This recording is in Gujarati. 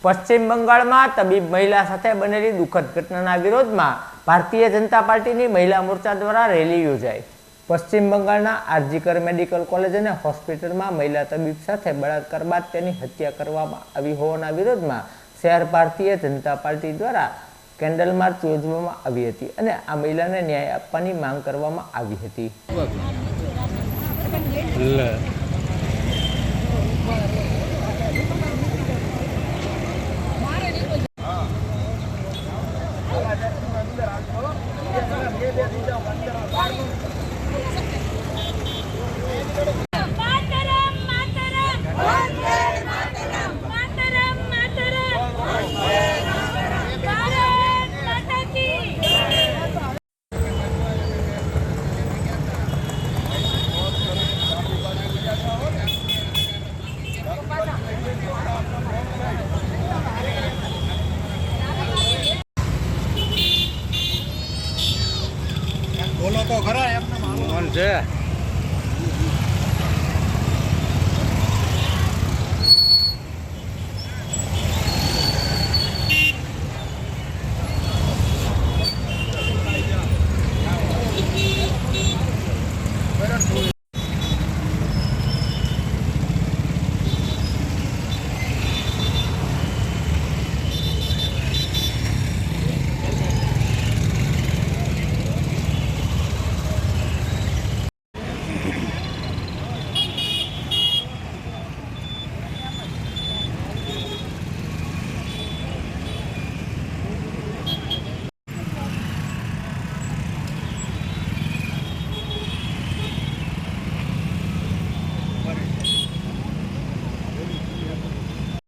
પશ્ચિમ બંગાળમાં તબીબ મહિલા સાથે બનેલી દુઃખદ ઘટનાના વિરોધમાં ભારતીય જનતા પાર્ટીની મહિલા મોરચા દ્વારા રેલી યોજાઈ। પશ્ચિમ બંગાળના આરજીકર મેડિકલ કોલેજ અને હોસ્પિટલમાં મહિલા તબીબ સાથે બળાત્કાર બાદ તેની હત્યા કરવામાં આવી હોવાના વિરોધમાં શહેર ભારતીય જનતા પાર્ટી દ્વારા કેન્ડલ માર્ચ યોજવામાં આવી હતી અને આ મહિલાને ન્યાય આપવાની માંગ કરવામાં આવી હતી। બોલો તો ખરા એમને માલૂમ છે।